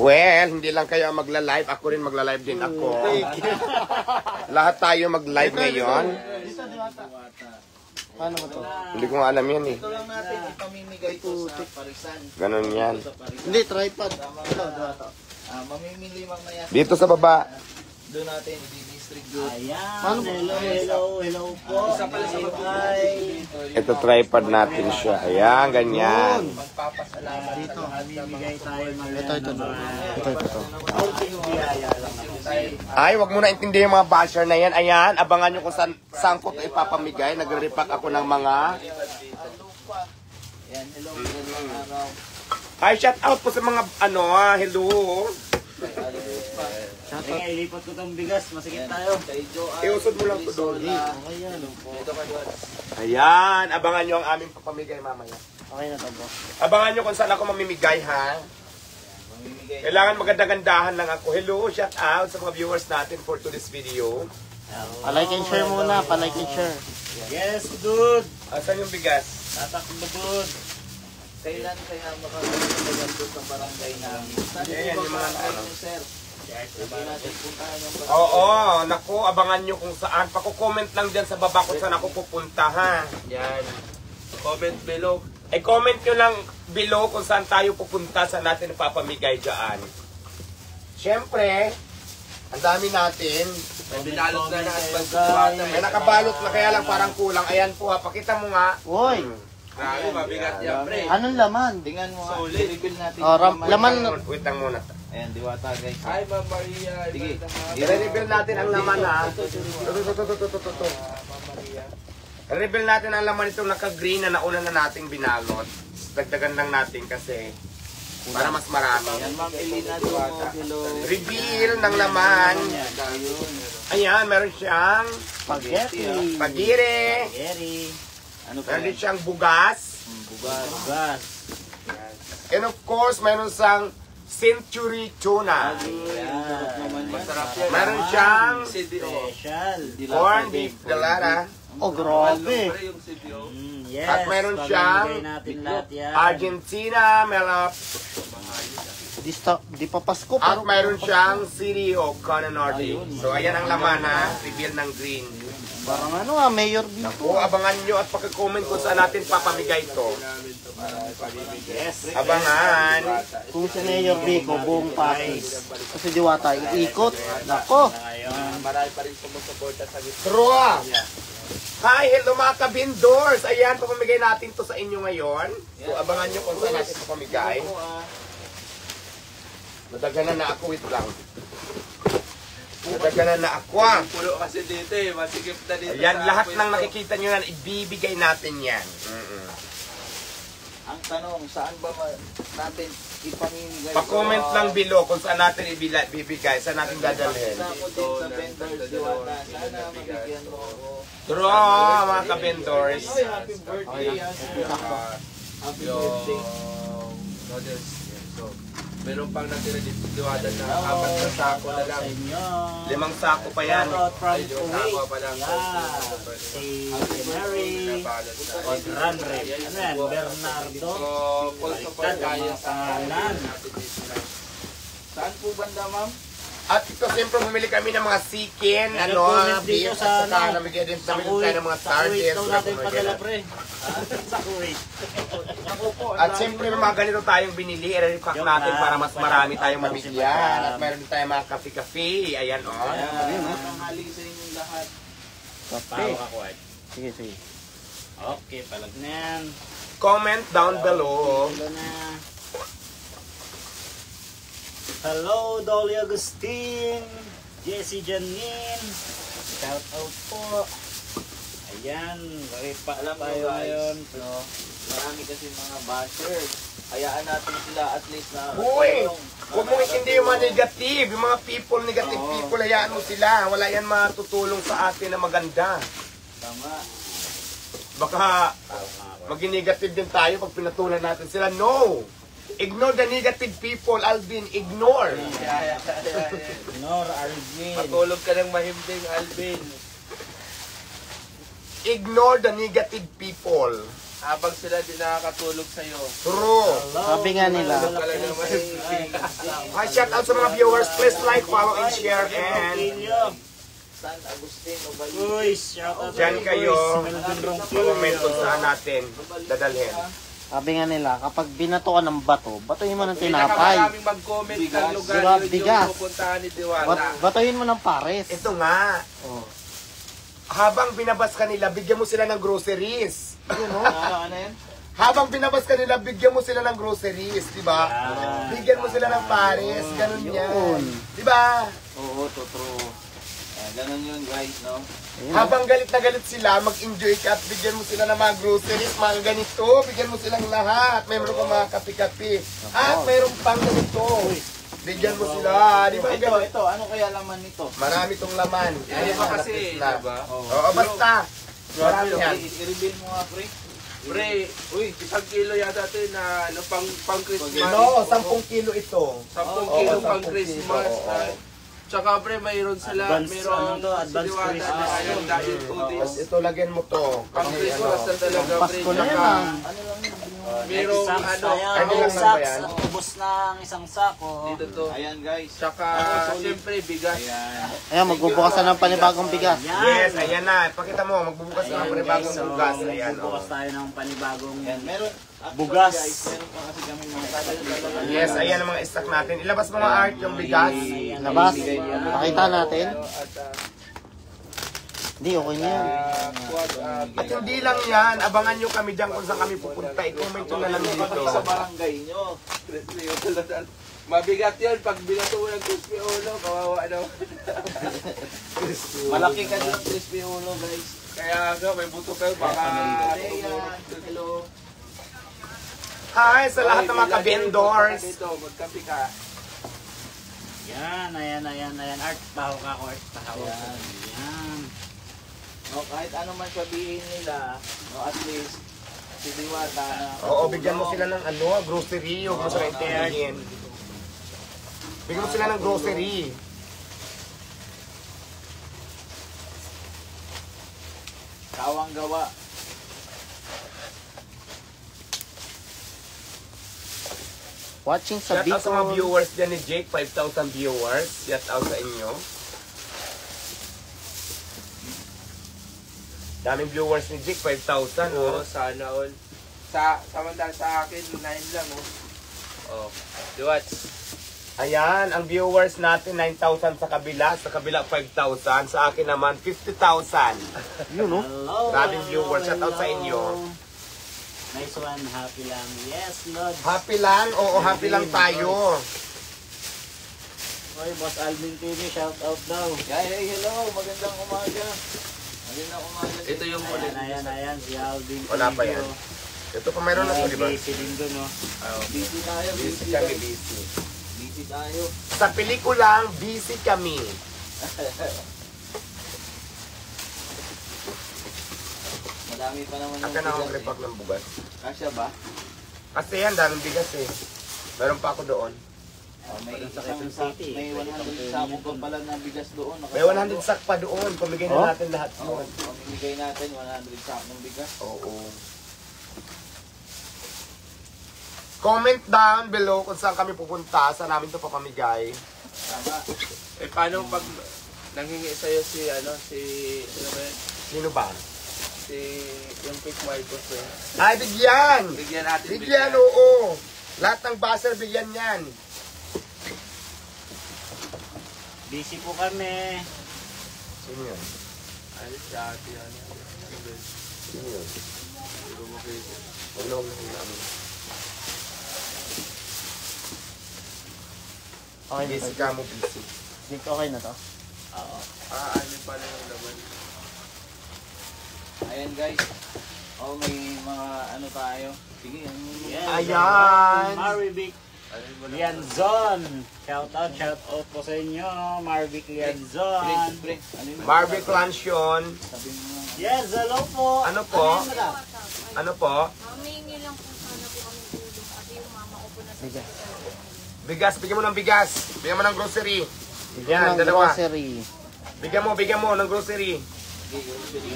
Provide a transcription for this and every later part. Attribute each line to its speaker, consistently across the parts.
Speaker 1: Well, hindi lang kayo magla-live. Ako rin magla-live din ako. Lahat tayo mag-live ngayon.
Speaker 2: Paano ba to?
Speaker 1: Hindi ko nga alam yan eh.
Speaker 3: Ito lang natin, ipamimigay ko sa parisan.
Speaker 1: Ganon yan.
Speaker 2: Hindi, tripod.
Speaker 3: Mamimili mamaya.
Speaker 1: Dito sa baba.
Speaker 3: Doon natin, i-distribute.
Speaker 4: Ayan,
Speaker 2: Paano?
Speaker 4: hello po.
Speaker 3: Isa pala sa
Speaker 1: Ito tripod natin siya. Ayan, ganyan.
Speaker 3: Magpapasalamat
Speaker 2: Dito.
Speaker 4: Mamimigay tayo
Speaker 2: Ito. Ito.
Speaker 4: biyaya lang naman.
Speaker 1: Ay, wag mo na intindihin yung mga basher na yan. Ayan, abangan nyo kung saan ko ito ipapamigay. Nagre-repack ako ng mga...
Speaker 3: Yan, hello, magandang araw.
Speaker 1: Ay, shout out po sa mga hello.
Speaker 4: Sige, ilipat ko tong bigas. Masikip tayo.
Speaker 3: Kay Joanne.
Speaker 1: Iusod mo lang to doon.
Speaker 3: Dito ka doon.
Speaker 1: Ayan, abangan nyo ang aming papamigay mamaya.
Speaker 2: Okay na to, bro.
Speaker 1: Abangan nyo kung saan ako mamimigay, ha?
Speaker 3: Mamimigay.
Speaker 1: Kailangan maganda-gandahan lang ako. Hello, shout out sa mga viewers natin for today's video.
Speaker 2: Pa-like and share muna. Pa-like and share.
Speaker 4: Yes, dude.
Speaker 1: Asan yung bigas?
Speaker 4: Tatakbo, dude.
Speaker 3: Kailan kaya makakalimutan doon sa barangay namin? Saan
Speaker 1: Ayan,
Speaker 3: po
Speaker 1: yung
Speaker 3: ba
Speaker 1: mga
Speaker 3: barangay
Speaker 1: ano.
Speaker 3: nyo, sir? Hindi natin puntahan yung barangay.
Speaker 1: Oo, naku, abangan nyo kung saan. Paku-comment lang dyan sa baba kung saan ako pupunta, ha?
Speaker 3: Yan. Comment below.
Speaker 1: Comment nyo lang below kung saan tayo pupunta, saan natin ipapamigay dyan. Siyempre, ang dami natin.
Speaker 3: May binalot na na at
Speaker 1: May nakabalot na kaya lang parang kulang. Ayan po, ha, pakita mo nga.
Speaker 2: Uy!
Speaker 3: Grabe, mabigat yan, pre.
Speaker 2: Anong laman?
Speaker 3: Tingnan mo nga. I-reveal natin.
Speaker 2: Oh, laman.
Speaker 1: Wait lang muna.
Speaker 3: Ayan, diwata guys. Hi, Ma'am Maria. Sige.
Speaker 1: I-reveal natin ang laman, ha. Ito. I-reveal natin ang laman itong naka-green na nauna na nating binalot. Dagdagan lang natin kasi para mas marami.
Speaker 3: Yan, Ma'am Elena. Hello.
Speaker 1: Reveal ng laman. Ayan, meron siyang
Speaker 2: Spaghetti.
Speaker 1: pagire.
Speaker 4: Gary.
Speaker 3: Ano pa
Speaker 1: Meron din
Speaker 3: yan?
Speaker 1: siyang bugas.
Speaker 4: Bugas.
Speaker 1: And of course, meron siyang century tuna.
Speaker 3: Masarap yan.
Speaker 1: Meron siyang
Speaker 4: Special.
Speaker 1: corned beef dalata.
Speaker 2: Oh, grabe.
Speaker 3: Yung CDO.
Speaker 4: Yes.
Speaker 1: At meron siyang
Speaker 4: pamimigay natin lahat yan.
Speaker 1: Argentina melap.
Speaker 2: Di pa Pasko
Speaker 1: At
Speaker 2: pero
Speaker 1: meron siyang City of Conanorte. So ayan ang laman, ha. Reveal ng green.
Speaker 2: parang mayor dito.
Speaker 1: Naku, abangan nyo at pag-comment kung saan natin papamigay ito.
Speaker 4: Yes.
Speaker 1: Abangan.
Speaker 2: Kung si Mayor Rico, buong Pasig. Kasi Diwata, iikot. Nako.
Speaker 4: Ayun.
Speaker 3: Marami pa rin sumusuporta sa gitna.
Speaker 1: Trua! Hi, hello mga kabindors! Ayan, papamigay natin to sa inyo ngayon. So, abangan nyo kung saan natin papamigay. Nadaganan na ako, wait lang. Nadaganan na ako.
Speaker 3: Pulo kasi dito eh. Masigip na dito.
Speaker 1: Ayan,
Speaker 3: sa
Speaker 1: lahat
Speaker 3: pwesto.
Speaker 1: ng nakikita nyo na, ibibigay natin yan.
Speaker 3: Ang tanong, saan ba natin ipamimigay?
Speaker 1: Pa-comment lang below kung saan natin ibibigay, saan natin dadalhin.
Speaker 3: Isa ko din sa vendors, Diwata. Sana mabigyan mo ako.
Speaker 1: Trua, mga kabindors.
Speaker 3: Ay, happy birthday. Happy birthday. Noodles. So, meron pang natira dito Diwata na apat na sako na lang.
Speaker 4: Sa inyo.
Speaker 1: 5 sako pa yan.
Speaker 4: Shoutout from
Speaker 3: Ay, yung sako
Speaker 4: Kuwait.
Speaker 3: pa lang.
Speaker 4: Yeah. Si Mary. Odranre. Ano yan? Bernardo.
Speaker 3: So, full support tayo sa
Speaker 4: pangalan.
Speaker 3: Saan po banda, ma'am?
Speaker 1: At ito, siyempre, bumili kami ng mga sikin,
Speaker 4: Nag-comment
Speaker 1: beef,
Speaker 4: dito sa
Speaker 1: at saka
Speaker 4: ano,
Speaker 1: namigay din
Speaker 4: sa
Speaker 1: kami
Speaker 4: Kuwait.
Speaker 1: tayo ng mga
Speaker 4: Sa Kuwait
Speaker 1: sardines.
Speaker 4: daw natin padala, pre. Sa Kuwait.
Speaker 3: Ako po.
Speaker 1: At siyempre, may mga ganito tayong binili, i-repack
Speaker 4: Joke
Speaker 1: natin
Speaker 4: lang.
Speaker 1: para mas marami tayong
Speaker 4: Joke
Speaker 1: mabigyan.
Speaker 4: lang.
Speaker 1: At mayroon din tayong mga kafe-kafe. Ayan, o.
Speaker 3: Tanghali sa inyong lahat.
Speaker 4: Pao ka, Kuwait.
Speaker 2: Sige.
Speaker 4: Okay, palag na yan.
Speaker 1: Comment down below.
Speaker 4: Hello na. Hello, Dolly Agustin. Jessie Janine. Shout out po. Ayan, ripa
Speaker 3: Alam mo,
Speaker 4: tayo
Speaker 3: guys,
Speaker 4: ngayon.
Speaker 3: no, marami kasi mga bashers. Hayaan natin sila at least na
Speaker 1: Uy! Huwag mo hindi yung mga negative. Yung mga negative
Speaker 3: Oo.
Speaker 1: people, hayaan mo sila. Wala yan matutulong sa atin na maganda.
Speaker 3: Tama.
Speaker 1: Baka maging negative din tayo pag pinatulan natin sila. No! Ignore the negative people, Alvin. Ignore.
Speaker 4: Nor Alvin.
Speaker 3: Matulog ka ng mahimbing, Alvin.
Speaker 1: Ignore the negative people.
Speaker 3: Habang sila din nakakatulog sa'yo.
Speaker 1: True.
Speaker 4: Hello,
Speaker 2: Sabi nga nila,
Speaker 3: Tulog ka lang ng mahimbing.
Speaker 1: Hi, shout out sa mga viewers. Please like, follow, and share. And
Speaker 4: San Agustin,
Speaker 3: Uy, shout out
Speaker 1: dyan kayo,
Speaker 3: Melvin
Speaker 1: comment kung saan natin dadalhin.
Speaker 2: Sabi nga nila, kapag binatuan ng bato, batuhin mo ng tinapay.
Speaker 3: Pinakamaraming mag-comment ng lugar
Speaker 2: Diba,
Speaker 3: yun
Speaker 2: bigas.
Speaker 3: yung pupuntahan ni Diwata.
Speaker 2: Batuhin mo ng pares.
Speaker 1: Ito nga,
Speaker 2: Oh.
Speaker 1: habang binabas ka nila, bigyan mo sila ng groceries.
Speaker 2: Yun, no?
Speaker 4: Ano yan?
Speaker 1: Habang binabas ka nila, bigyan mo sila ng groceries, di ba? Bigyan mo sila ng pares, ganun yan. Di ba?
Speaker 4: Oo, true. Ganun yun guys, no?
Speaker 2: Ayun,
Speaker 1: Habang galit na galit sila, mag-enjoy ka at bigyan mo sila ng mga groceries, mga ganito, bigyan mo silang lahat. Mayroon ka mga kapi-kapi. At mayroon pang ganito. Bigyan mo sila, di ba?
Speaker 4: Ito, ano kaya laman nito?
Speaker 1: Marami tong laman.
Speaker 3: Yan pa kasi,
Speaker 1: na.
Speaker 3: diba?
Speaker 1: Oo, basta. Marami yan.
Speaker 4: I-reveal mo nga, pre.
Speaker 3: Pre, uy, 1 kilo yata ito na ano, pang Christmas.
Speaker 1: No, 10 kilo ito.
Speaker 3: 10 kilo
Speaker 1: Oo,
Speaker 3: pang
Speaker 1: 10
Speaker 3: Christmas.
Speaker 1: kilo, oo.
Speaker 3: Tsaka pre, mayroon sila, mayroon
Speaker 4: advance Christmas.
Speaker 3: Ayun, dahil
Speaker 1: Tapos ito, lagyan mo to.
Speaker 3: pang
Speaker 1: Kasi
Speaker 3: Christmas na talaga pre.
Speaker 2: Pasko na yan,
Speaker 3: Tsaka,
Speaker 2: ah.
Speaker 4: Ano lang yun?
Speaker 3: mayroong ano,
Speaker 1: Ano lang ba yan?
Speaker 4: Ubus ng isang sako.
Speaker 3: dito to.
Speaker 4: Ayan guys.
Speaker 3: Tsaka, siyempre, bigas.
Speaker 4: Ayan.
Speaker 2: Ayan, magbubukas na ng panibagong bigas.
Speaker 1: Yes, ayan na. Pakita mo, magbubukas na ng panibagong bugas. Ayan, oh.
Speaker 4: Bukas tayo ng panibagong
Speaker 5: Yan, meron.
Speaker 4: bugas.
Speaker 5: Guys, meron pa kasi kami mga
Speaker 1: Yes, ayan ang mga stock natin. Ilabas mo nga art yung bigas.
Speaker 2: Labas. Pakita natin.
Speaker 3: At,
Speaker 2: Hindi, okay na yan.
Speaker 1: At hindi lang yan, abangan nyo kami dyan kung saan kami pupunta. I-comment nyo na lang dito.
Speaker 5: sa barangay nyo.
Speaker 3: mabigat yun pag binato mo ng crispy ulo, kawawa naman.
Speaker 5: Malaki ka ng crispy ulo, guys.
Speaker 3: Kaya nga, may buto kayo, baka...
Speaker 5: Hello.
Speaker 1: Hi sa lahat ng mga ka-vendors.
Speaker 3: Dito, magkapi ka.
Speaker 4: Yan, ayan. Art, pahaw ka ako, Art, pahaw. Yan.
Speaker 5: No, kahit ano man sabihin nila, no, at least, si Diwata na...
Speaker 1: Oo, bigyan mo sila ng ano, grocery. Huwag mo sila itiyahin. Bigyan mo sila ng grocery.
Speaker 5: Kawang gawa.
Speaker 2: Watching sa
Speaker 1: Shout out sa mga
Speaker 2: Bicol.
Speaker 1: viewers dyan ni Jake, 5,000 viewers. Shout out sa inyo. Daming viewers ni Jake, 5,000.
Speaker 3: Oo,
Speaker 1: Oh.
Speaker 3: sana all. Samantala sa akin, 9 lang, oh. Oh, Diwats.
Speaker 1: Ayan, ang viewers natin, 9,000 sa kabila 5,000. Sa akin naman, 50,000.
Speaker 2: Yun, no?
Speaker 4: Hello.
Speaker 1: Maraming viewers. Shout out sa inyo.
Speaker 4: Nice one, happy lang. Yes, Lord.
Speaker 1: Happy lang? Oo, happy lang tayo.
Speaker 4: Oy, Boss Alvin TV, shout out daw.
Speaker 5: Hey, hello. Magandang umaga. Magandang umaga.
Speaker 3: Ito yung ulit.
Speaker 4: Ayan, si Alvin TV.
Speaker 1: Wala pa yan. Ito pa mayroon na ito, di ba?
Speaker 4: Busy din dun, no?
Speaker 5: Busy tayo.
Speaker 1: Busy kami, busy.
Speaker 5: Busy tayo.
Speaker 1: Sa pelikulang, busy kami.
Speaker 5: Madami pa naman
Speaker 1: Aka na akong repack ng bugas.
Speaker 5: Kasya ba?
Speaker 1: Kasi yan, daming bigas eh. Meron pa ako doon.
Speaker 5: May
Speaker 4: Sa
Speaker 5: isang
Speaker 4: Quezon
Speaker 5: sak,
Speaker 4: City.
Speaker 5: may 100 sako pa pala na bigas doon.
Speaker 1: May 100 sack pa doon. Pamigay
Speaker 2: Oh?
Speaker 1: na natin lahat yun.
Speaker 5: Pamimigay natin 100 sako ng bigas.
Speaker 1: Oo. Comment down below kung saan kami pupunta. Saan namin ito papamigay.
Speaker 5: Tama.
Speaker 3: Eh, paano pag nanghingi sa'yo si, ano, sino ba yun?
Speaker 1: Sino ba?
Speaker 3: Si, yung Quick Marcos, eh.
Speaker 1: Ay, bigyan!
Speaker 3: Bigyan natin.
Speaker 1: Bigyan, oo. Lahat ng buzzer, bigyan yan.
Speaker 4: Busy po kami.
Speaker 1: Sino yun?
Speaker 3: Ano, si ate, ano.
Speaker 1: Sino yun?
Speaker 3: Hindi ko makita.
Speaker 1: Wala akong namin.
Speaker 2: Okay na
Speaker 1: Busy
Speaker 2: to.
Speaker 1: ka mo, busy.
Speaker 2: Jake, okay na to?
Speaker 5: Oo.
Speaker 3: Ano pala yung laman?
Speaker 5: Ayan guys. Oh, may mga ano tayo. Sige,
Speaker 4: Yes,
Speaker 1: Ayan.
Speaker 4: Marvic
Speaker 3: Ano yung wala?
Speaker 4: Lianzon. Shout out po sa inyo, Marvic Lianzon.
Speaker 5: Pre, ano yun?
Speaker 1: Barbie Clansion.
Speaker 5: Sabi mo lang.
Speaker 4: Yes, hello po.
Speaker 1: Ano po? Ano po?
Speaker 6: Mamahingi lang kung sana po kami tulong kasi yung mama ko po na sa
Speaker 2: Bigas.
Speaker 1: Bigas, bigyan mo ng bigas. Bigyan mo ng grocery.
Speaker 2: Bigyan
Speaker 1: Yan,
Speaker 2: ng
Speaker 1: dalawa.
Speaker 2: grocery.
Speaker 1: Bigyan mo ng grocery.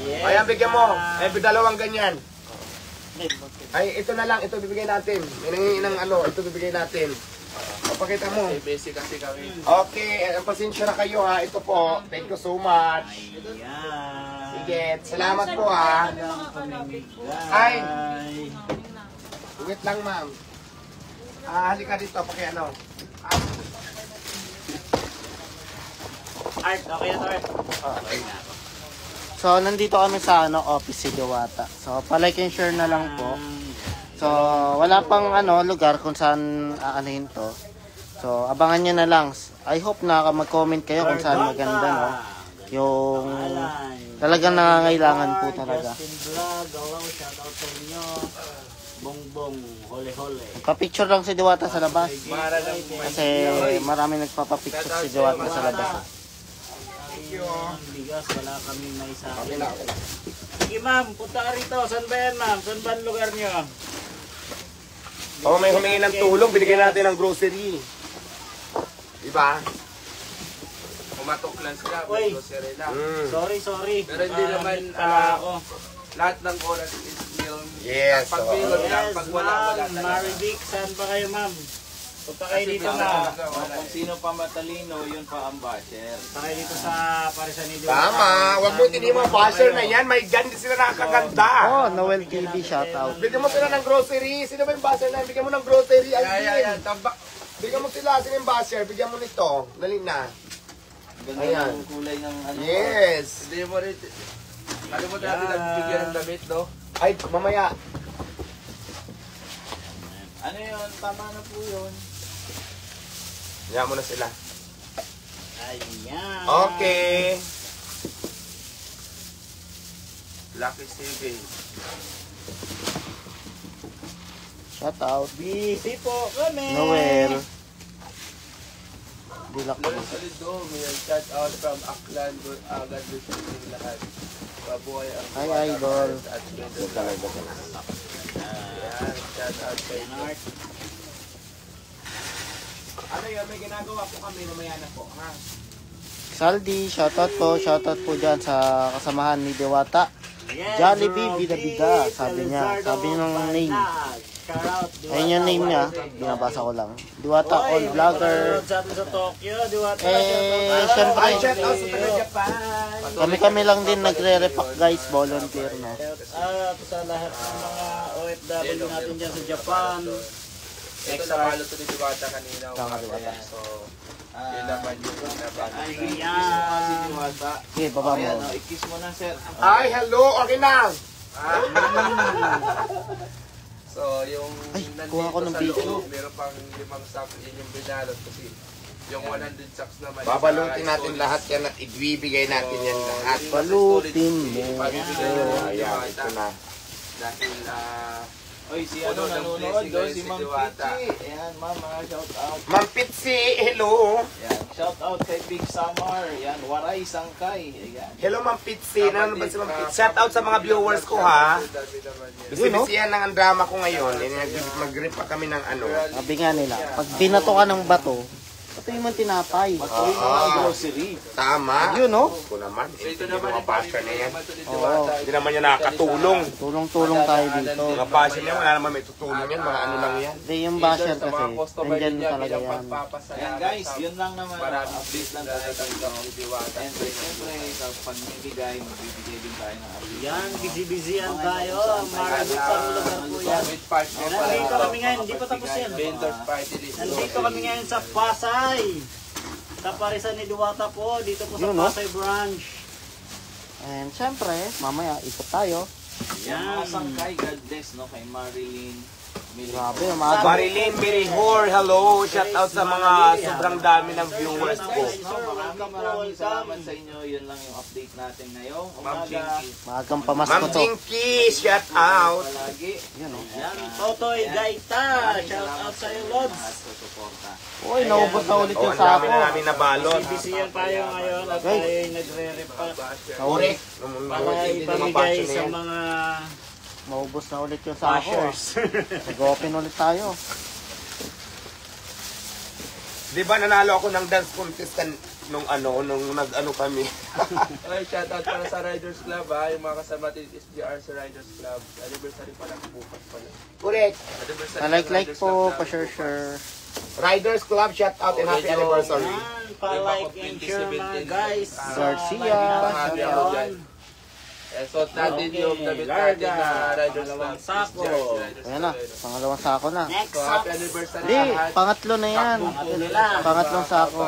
Speaker 4: Yes,
Speaker 1: Ayan, bigyan mo. Eh, dalawang ganyan.
Speaker 2: Hindi,
Speaker 1: Ay, ito na lang. Ito bibigay natin. May nangingi ng ano. Ito bibigay natin. Pakita mo.
Speaker 3: busy kasi kami.
Speaker 1: Okay, pasensya na kayo ha. Ito po. Thank you so much.
Speaker 2: Ayan.
Speaker 1: Sige, salamat po ha. Ay, wait lang ma'am. Halika dito, pakiano.
Speaker 4: Art, okay na to, Art.
Speaker 2: So, nandito kami sa office si Diwata. So, palike and share na lang po. So, wala pang lugar kung saan aanahin to. So, abangan nyo na lang. I hope na mag-comment kayo kung saan maganda, no? Yung talagang nangangailangan po talaga.
Speaker 4: Justin Vlog, hello, shoutout sa inyo. Bongbong, hole-hole.
Speaker 2: Pa-picture lang si Diwata sa labas.
Speaker 3: Mara lang
Speaker 2: Kasi marami nagpapapicture si Diwata sa labas.
Speaker 4: Bigas, wala kami may sa akin. Sige ma'am, punta ka rito. Saan ba yan ma'am? Saan ba ang lugar nyo?
Speaker 1: O may humingi ng tulong, binigyan natin ng grocery. Diba?
Speaker 3: Kumatok lang sila,
Speaker 4: Uy.
Speaker 3: may grocery lang.
Speaker 4: Sorry.
Speaker 3: Pero hindi naman,
Speaker 4: pala ako.
Speaker 3: Lahat ng oras is film.
Speaker 1: Yes,
Speaker 3: Pag
Speaker 1: oo.
Speaker 3: film lang,
Speaker 4: Yes
Speaker 3: pag wala
Speaker 4: ma'am,
Speaker 3: talaga.
Speaker 4: Marivic, saan ba kayo ma'am? Punta kayo dito
Speaker 3: Kasi
Speaker 4: ma'am.
Speaker 5: Kung sino pa matalino, yun pa ang basher.
Speaker 4: Punta kayo dito sa Parisan ni Diwata.
Speaker 1: Tama, huwag mo tinihin mga basher na yan. May ganda sila nakakaganda.
Speaker 2: Oh, Noel TV shoutout.
Speaker 1: Bigyan mo sila ng grocery. Sino ba yung basher na yan? Bigyan mo ng grocery.
Speaker 3: Yan, tambak.
Speaker 1: Bigyan mo sila. Sino yung basher? Bigyan mo nito. Dali na.
Speaker 5: Ganda
Speaker 1: Ayan.
Speaker 5: ng kulay ng
Speaker 1: Yes.
Speaker 3: Hindi mo rin, alam mo natin nagbibigyan ng damit, no?
Speaker 1: Ay, mamaya.
Speaker 5: Ano yun? Tama na po yun.
Speaker 1: Yan mo na sila.
Speaker 4: Ayan.
Speaker 1: Okay.
Speaker 3: Lucky saving.
Speaker 2: Shoutout.
Speaker 4: Busy po kami.
Speaker 2: Noel. Dilak po.
Speaker 3: Lalo sa Lido, may shout out from Aklan, agad doon sa lahat. Pabuhay ang
Speaker 2: Hi,
Speaker 3: buwan,
Speaker 2: idol.
Speaker 3: At Pedro Ayan, shout out kay
Speaker 4: Art.
Speaker 1: Ano yun? May ginagawa po kami. Mamaya na po. Ha?
Speaker 2: Saldi, shoutout po dyan sa kasamahan ni Diwata.
Speaker 4: Yes,
Speaker 2: Jollibee,
Speaker 4: bro.
Speaker 2: bida-bida, sabi niya. Sabi nung name.
Speaker 4: Shoutout, Diwata.
Speaker 2: Ayun yung name niya, binabasa ko lang. Diwata
Speaker 4: Oy,
Speaker 2: all vlogger.
Speaker 4: nanonood sa atin sa Tokyo, Diwata.
Speaker 2: Syempre,
Speaker 1: Ay, shout out sa taga Japan.
Speaker 2: kami lang din nagre-repack guys, volunteer, no?
Speaker 4: Shoutout sa lahat ng mga OFW natin dyan sa Japan.
Speaker 3: Ito napalo to ni Diwata kanina.
Speaker 2: Tama, Diwata.
Speaker 3: So, yun naman yung napalo.
Speaker 5: Si
Speaker 4: Ayan.
Speaker 5: Diwata.
Speaker 2: Okay, baba
Speaker 5: Ayan,
Speaker 2: mo.
Speaker 5: i-kiss mo na, sir.
Speaker 1: Ay, hello. Okay na.
Speaker 3: So, yung
Speaker 2: Ay,
Speaker 3: nandito
Speaker 2: kuha ko ng
Speaker 3: sa
Speaker 2: video.
Speaker 3: loob, meron pang 5 sacks yun yung binalot kasi yung 100 sacks naman.
Speaker 1: Babalutin natin lahat yan at ibibigay natin yan lahat.
Speaker 2: Balutin mo.
Speaker 3: Pabibigay yun ng
Speaker 1: Ayan,
Speaker 3: Diwata.
Speaker 1: ito na.
Speaker 3: Dahil,
Speaker 5: Oy, si
Speaker 3: Puno ng
Speaker 5: nanonood
Speaker 3: blessing
Speaker 5: doon,
Speaker 3: ngayon
Speaker 5: si
Speaker 3: si
Speaker 5: Ma'am
Speaker 3: Diwata.
Speaker 5: Pichi. Ayan, ma'am, mga shout out.
Speaker 1: Ma'am Pitsi, hello.
Speaker 5: Ayan, shout out kay Big Samar. Ayan, Waray Sangkay. Ayan.
Speaker 1: Hello Ma'am Pitsi. Nanonood ba si Ma'am Pitsi? Shout out sa mga viewers ko ha. Bisi-bisihan ng ang drama ko ngayon. Mag-rip pa kami ng ano.
Speaker 2: Sabi nga nila, pag binato ka ng bato, ito yung man tinapay.
Speaker 5: Patuloy mga grocery.
Speaker 1: Tama.
Speaker 2: Yun, no?
Speaker 1: Ako naman.
Speaker 3: So, ito
Speaker 1: Yung
Speaker 3: naman
Speaker 1: mga passion na yan.
Speaker 2: Oo.
Speaker 1: Hindi naman niya nakakatulong.
Speaker 2: Tulong-tulong tayo dito.
Speaker 1: Mga passion niya, wala naman may tutulong yan. Mga ano lang yan.
Speaker 2: Hindi yung basher kasi, nandyan talaga yan.
Speaker 5: Ayan guys, yun lang naman.
Speaker 3: Maraming
Speaker 5: Update lang tayo dito. And siyempre, sa pagbibigay, magbibigay din tayo ng update.
Speaker 4: Yan, busy-busyan tayo. Marivic, ang lugar po yan.
Speaker 3: With partner pa
Speaker 4: Nandito kami ngayon, hindi pa tapos yan.
Speaker 3: Vendors party list.
Speaker 4: Nandito kami ngayon sa Pasay. Sa Parisan ni Diwata po, dito po sa
Speaker 2: Yun, no?
Speaker 4: Pasay branch.
Speaker 2: And syempre, mamaya ikot tayo.
Speaker 5: Yan, mga sangkay, God bless, no? Kay Marilyn.
Speaker 2: Grabe, umaga.
Speaker 1: Marilyn Mirihor, hello. Shout out sa mga sobrang dami ng viewers ko.
Speaker 5: Maraming salamat sa inyo. Yun lang yung update natin ngayong
Speaker 3: Ma'am
Speaker 5: umaga.
Speaker 3: Jinky.
Speaker 2: Maagang pamasko
Speaker 1: Ma'am
Speaker 2: to.
Speaker 1: Jinky, shout out.
Speaker 5: Palagi.
Speaker 2: Yun, no?
Speaker 4: Yan, Totoy Gaita. Shout out sa iyo, Lods.
Speaker 5: At sa suporta.
Speaker 2: Uy, naubos na ulit
Speaker 1: Oh,
Speaker 2: yung
Speaker 1: ang dami
Speaker 2: sako.
Speaker 1: na namin nabalot.
Speaker 4: Busy yan tayo ngayon at
Speaker 2: Guys.
Speaker 4: tayo nagre-repack
Speaker 1: Correct.
Speaker 4: para ipamigay sa mga
Speaker 2: Maubos na ulit yung sako.
Speaker 4: bashers.
Speaker 2: Nag-open ulit tayo.
Speaker 1: Di ba nanalo ako ng dance contest nung nag-ano kami.
Speaker 3: Okay, shout out para sa Riders Club ha. Yung mga kasama natin SGR sa Riders Club. Anniversary pa lang bukas pala.
Speaker 1: Correct.
Speaker 3: Anniversary
Speaker 2: Pa-like
Speaker 3: ng Riders
Speaker 2: po,
Speaker 3: Club namin
Speaker 2: pa-share.
Speaker 1: Riders Club, shout out and happy anniversary.
Speaker 4: Yan, pa-like and share mga guys.
Speaker 2: Garcia,
Speaker 3: Happy ako dyan. Suot natin yung damit natin na Riders
Speaker 4: Pangalawang
Speaker 3: Club.
Speaker 4: sako.
Speaker 2: Ayan na, pangalawang sako na.
Speaker 4: Next
Speaker 3: So,
Speaker 4: up.
Speaker 3: happy anniversary
Speaker 2: Hindi,
Speaker 3: lahat.
Speaker 2: pangatlo na yan. Pangatlong sako.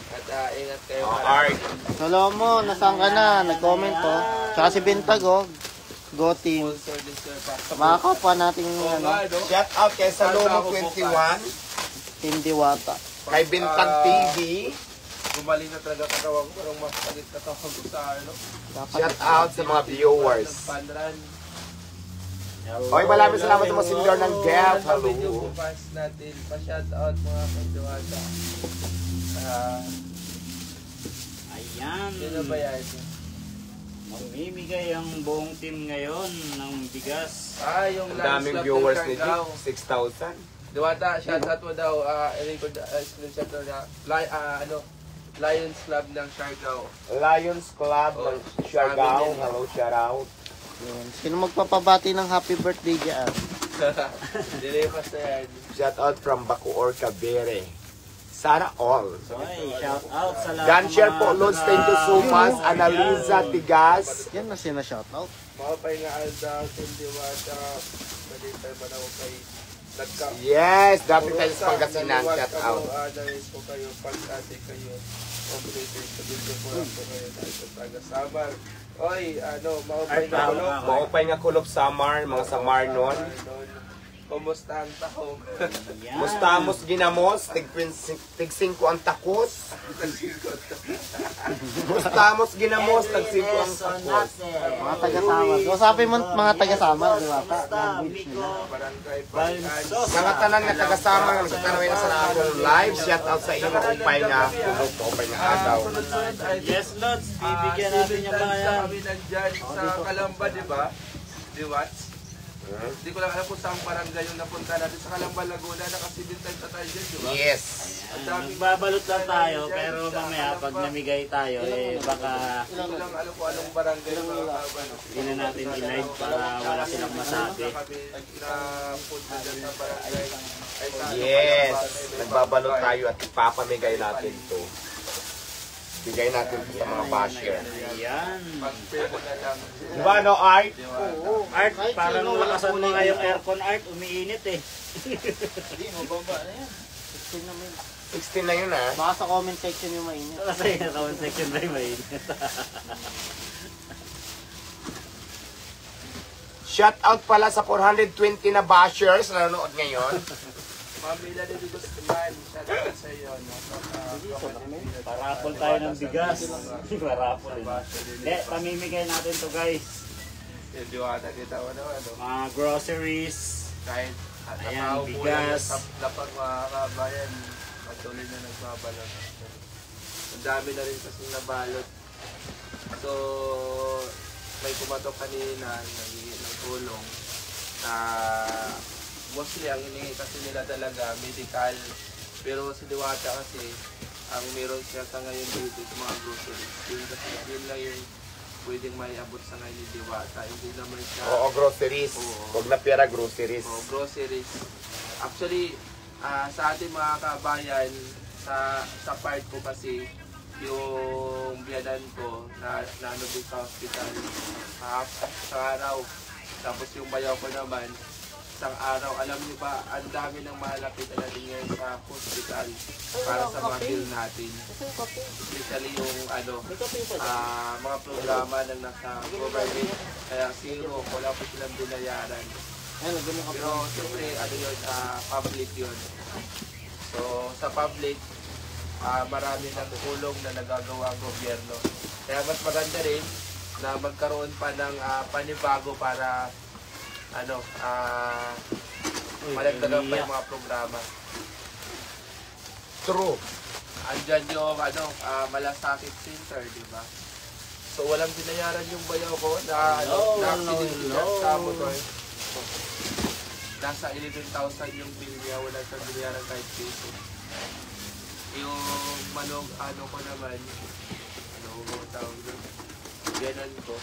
Speaker 3: At ingat kayo.
Speaker 1: Art.
Speaker 2: Salomo, nasaan ka na? Nag-comment to. Tsaka si Bintag, oh. Go team.
Speaker 3: Sponsor din sir pa.
Speaker 2: Mga kapwa nating ano,
Speaker 1: Shout out kay Salomo 21,
Speaker 2: Team Diwata.
Speaker 1: kay Bintag TV.
Speaker 3: Gumaling na talaga katawan ko. Parang mapalit na tawag ko sa ano.
Speaker 1: Shout out sa mga viewers.
Speaker 3: Panran.
Speaker 1: Okay, maraming salamat sa mga senior ng Gap. Hello.
Speaker 3: Video bukas natin. Pa-shout out mga kandiwata.
Speaker 4: Ayan.
Speaker 3: Sino ba yan?
Speaker 4: Mamimigay ang buong team ngayon ng bigas.
Speaker 3: Yung
Speaker 1: Ang
Speaker 3: Lions
Speaker 1: daming
Speaker 3: Club
Speaker 1: viewers
Speaker 3: ng
Speaker 1: ni
Speaker 3: Siargao.
Speaker 1: Jim. 6,000.
Speaker 3: Diwata, shout out mo daw. Record screenshot na Lions Club ng Siargao.
Speaker 1: Lions Club ng Siargao. Hello, shout out.
Speaker 2: Yun. Sino magpapabati ng happy birthday dyan?
Speaker 3: Dilipas na yan.
Speaker 1: Shout out from Bacoor, Cavite. Sana all.
Speaker 4: Ay, shout out sa lahat.
Speaker 1: Gunshare po, Lods. Thank you so much. Analiza Tigas.
Speaker 2: Yan na sina shoutout.
Speaker 3: Makapay nga Alda, Diwata. Malipay man ako kay
Speaker 1: Yes, dapat tayo sa Pangasinan. Shout out.
Speaker 3: Nais ko kayo, pag-ate kayo. Operator sa video po ako kayo dahil sa taga-Samar. Oy, maupay nga kulog.
Speaker 1: Maupay nga kulop Samar, mga Samar nun.
Speaker 3: Kumusta ang tahong?
Speaker 1: Mustamos ginamos, tig-5 ang takos. Mustamos ginamos, tag-5 ang takos.
Speaker 2: Mga taga-samar. Usapin mo mga taga-samar, Diwata. Language nila.
Speaker 3: Barangay Palikan.
Speaker 1: Mga tanan nga taga-Samar nga nagtatanawin na sa akong live. Shout out sa inyo, maupay nga kulop, maupay nga agaw.
Speaker 4: Yes, Lods. Bibigyan natin yung mga yan.
Speaker 3: Kami nandyan sa Kalamba, di ba? Di what? Hindi ko lang alam kung saan barangay yung napunta natin sa Calamba, Laguna. Nakasibiltan sa tayo dyan, di ba?
Speaker 1: Yes.
Speaker 3: Ang daming
Speaker 4: Magbabalot lang tayo, pero mamaya pag namigay tayo, baka
Speaker 3: hindi ko lang alam kung anong barangay yung mga kaban.
Speaker 4: hindi na natin i-live para wala silang masabi.
Speaker 3: Kami na-punta dyan sa barangay. Ay, sa
Speaker 1: Yes. Nagbabalot tayo at ipapamigay natin to. Bigay natin to sa mga basher.
Speaker 4: Ayan.
Speaker 3: Pag-pay mo na lang.
Speaker 1: Di ba, no, Art?
Speaker 4: Art, parang lakasan mo nga yung aircon, Art. Umiinit eh.
Speaker 1: 16 na yun, ah.
Speaker 2: Baka sa comment section yung mainit.
Speaker 4: Kasi yung comment section ba yung mainit?
Speaker 1: Shout out pala sa 420 na bashers na nanonood ngayon.
Speaker 3: Mamila ni Guzman, shout out sa iyo.
Speaker 4: Parapol tayo ng bigas. Parapol. Pamimigay natin to guys.
Speaker 3: Yung diwata kita mo naman.
Speaker 4: Mga groceries.
Speaker 3: Kahit
Speaker 4: Ayan, bigas.
Speaker 3: Lapag mga kabayan, patuloy na nagbabalot. Ang dami na rin kasi nabalot. So, may kumatok kanina, nagiging ng tulong. Mostly ang hiningi kasi nila talaga, medical. Pero si Diwata kasi, ang meron siya sa ngayon dito is mga groceries. Yun lang yung pwedeng may abot sa ngayon ni Diwata. Hindi naman siya...
Speaker 1: Oo, groceries. Huwag na pera, groceries.
Speaker 3: Groceries. Actually, sa ating mga kabayan, sa part ko kasi, yung biyanan ko na nanubig sa hospital sa araw. Tapos yung bayaw ko naman, isang araw. Alam niyo ba, ang dami ng malapit na natin ngayon sa hospital para sa mga bill natin. Especially yung mga programa na nasa government. Kaya zero, wala po silang binayaran. Pero siyempre, public yun. So, sa public, marami ng tulong na nagagawa ang gobyerno. Kaya mas maganda rin na magkaroon pa ng panibago para malagdagan pa yung mga programa.
Speaker 1: True.
Speaker 3: Andyan yung malasakit center, di ba? So walang binayaran yung bayaw ko na sa motor. Nasa 11,000 yung bill niya, wala siyang binayaran kahit peso. Yung ko naman, tawag doon, biyanan ko,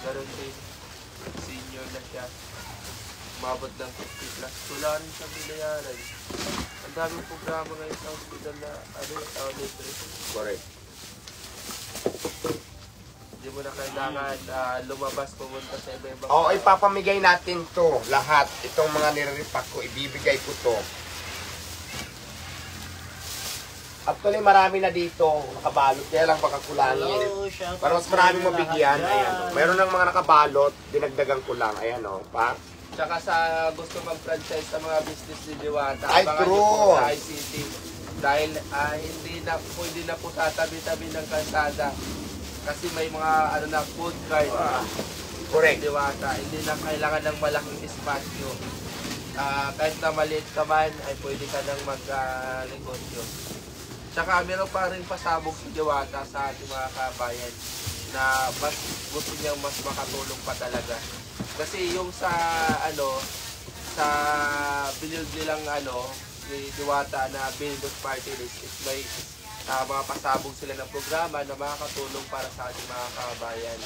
Speaker 3: garon din, senior na siya. umabot ng 50 plus. Wala rin sa binayaran. Ang daming programa ngayon sa hospital na libre.
Speaker 1: Correct.
Speaker 3: Hindi mo na kailangan lumabas, pumunta sa iba-ibang.
Speaker 1: Oo, ipapamigay natin to lahat. Itong mga nire-repack ko, ibibigay ko to. Actually, marami na dito nakabalot. Kaya lang baka kulangin.
Speaker 4: Hello, shout
Speaker 1: Para mas maraming mabigyan. Ayan. Mayroon ng mga nakabalot. Dinagdagan ko lang. Ayan o. Pa.
Speaker 3: Tsaka sa gusto mag-franchise sa mga business ni Diwata,
Speaker 1: Ay,
Speaker 3: abangan
Speaker 1: true.
Speaker 3: niyo po sa ICT. Dahil hindi na po tatabi-tabi ng kalsada. Kasi may mga food cart.
Speaker 1: Correct.
Speaker 3: Diwata, hindi na kailangan ng malaking espasyo. Kahit na maliit ka man, ay pwede ka nang mag-negosyo. Tsaka meron pa rin pasabog si Diwata sa ating mga kabayan na mas gusto niyang mas makatulong pa talaga. Kasi yung sa sa binuild nilang ni Diwata na Builders Party List is may mga pasabog sila ng programa na makakatulong para sa ating mga kabayan.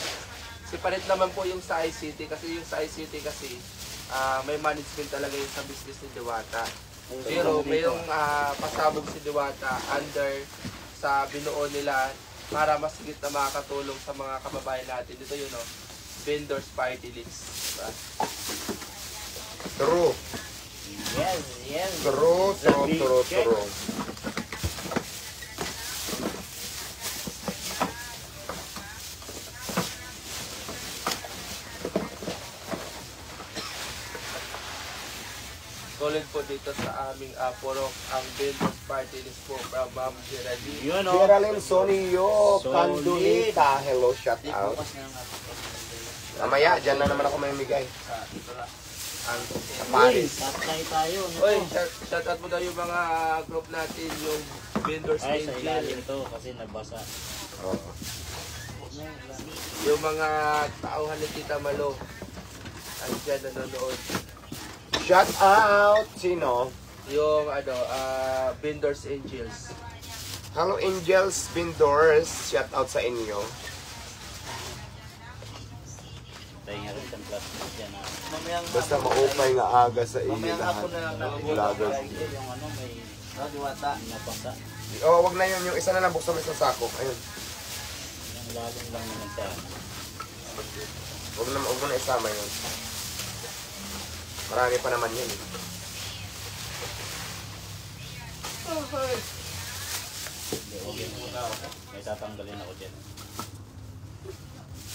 Speaker 3: Separate naman po yung sa ICT kasi yung sa ICT kasi may management talaga yung sa business ni Diwata. Pero mayroong pasabog si Diwata under sa binuo nila para mas higit na makakatulong sa mga kababayan natin. Dito yun, Vendors Party List. Diba?
Speaker 1: True.
Speaker 4: Yes.
Speaker 1: True.
Speaker 3: Solid po dito sa aming purok ang Vendors Party List po from Ma'am Geraldine.
Speaker 4: Yun
Speaker 1: Geraldine Sonio
Speaker 4: Solid.
Speaker 1: Candulita. Hello, shout out. Mamaya, dyan na naman ako mamimigay. Ang sa Paris.
Speaker 4: Tatay tayo.
Speaker 3: Oy, shout out mo daw yung mga group natin, yung Vendors
Speaker 4: Ay, sa
Speaker 3: Angel.
Speaker 4: ilalim to kasi nabasa.
Speaker 1: Oo.
Speaker 3: Yung mga tauhan ni Tita Malo. Andiyan nanonood.
Speaker 1: Shout out. Sino?
Speaker 3: Yung Vendors Angels.
Speaker 1: Hello, Angels Vendors. Shout out sa inyo.
Speaker 4: Tayo nga rin ng plastic dyan.
Speaker 1: Basta maupay nga aga sa inyo
Speaker 5: Mamayang
Speaker 1: lahat.
Speaker 5: hapon na lang
Speaker 1: Vloggers.
Speaker 4: Yung may
Speaker 5: Diwata.
Speaker 4: nabasa.
Speaker 1: Oh, wag na yun. Yung isa na lang buksan mo isang sako. Ayun.
Speaker 4: Yung lalim lang naman sa
Speaker 1: Wag mo na isama yun. Marami pa naman yun.
Speaker 4: Hindi, okay muna ako. May tatanggalin ako dyan.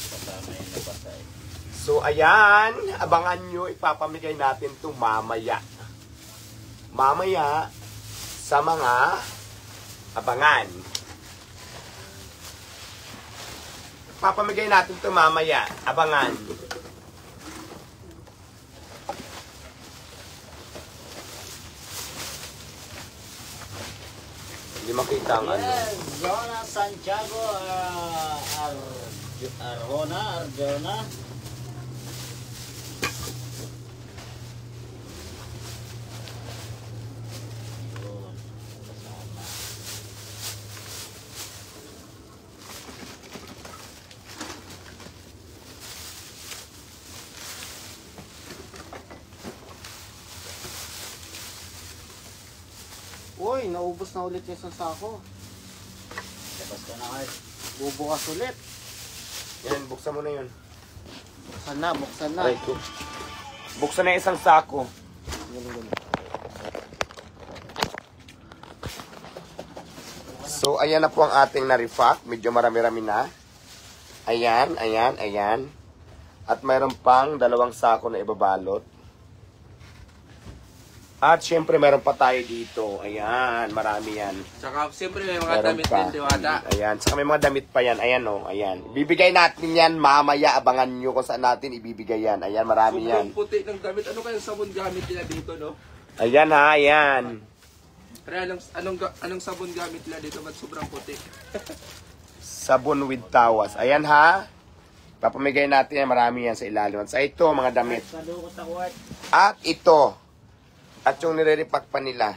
Speaker 4: Kasama yung nabasa eh.
Speaker 1: So, ayan. Abangan nyo. Ipapamigay natin to mamaya. Mamaya sa mga abangan. Papamigay natin to mamaya. Abangan. Hindi makita ang ano.
Speaker 4: Yes, Zona Santiago, Arjona. Yun, kasama.
Speaker 2: Uy, naubos na ulit yung isang sako.
Speaker 4: Labas ka na, Art.
Speaker 2: Bubukas ulit.
Speaker 1: Yan, buksan mo na yun.
Speaker 2: Buksan na.
Speaker 1: Aray ko. Buksan na yung isang sako.
Speaker 2: Galing.
Speaker 1: So, ayan na po ang ating na-refact. Medyo marami-rami na. Ayan. At mayroon pang 2 sako na ibabalot. At syempre, meron pa tayo dito. Ayan, marami yan.
Speaker 3: Tsaka siyempre may mga
Speaker 1: Meron
Speaker 3: damit
Speaker 1: pa.
Speaker 3: din, Diwata.
Speaker 1: Ayan, saka may mga damit pa yan. Ayan o, ayan. Ibibigay natin yan mamaya. Abangan nyo kung saan natin ibibigay yan. Ayan, marami yan.
Speaker 3: Sobrang puti ng damit. Ano kayang sabon gamit nila dito, no?
Speaker 1: Ayan ha, ayan.
Speaker 3: Pero anong sabon gamit nila dito? Ba't sobrang puti?
Speaker 1: Sabon with tawas. Ayan ha. Papamigay natin yan. Marami yan sa ilalim. At sa ito, mga damit.
Speaker 4: Kadukot ako, Art.
Speaker 1: At ito. At yung nire-repack pa nila.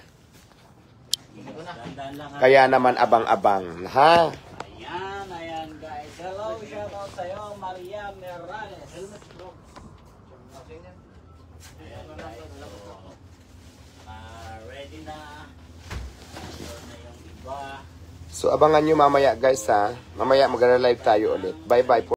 Speaker 4: Dandan lang, ha.
Speaker 1: Kaya naman abang-abang. Ha?
Speaker 4: Ayan guys. Hello, shout out sa'yo, Maria Merales. Helmet bro. na. Mayor na yung iba.
Speaker 1: So abangan nyo mamaya guys ha. Mamaya mag-live tayo ulit. Bye bye po.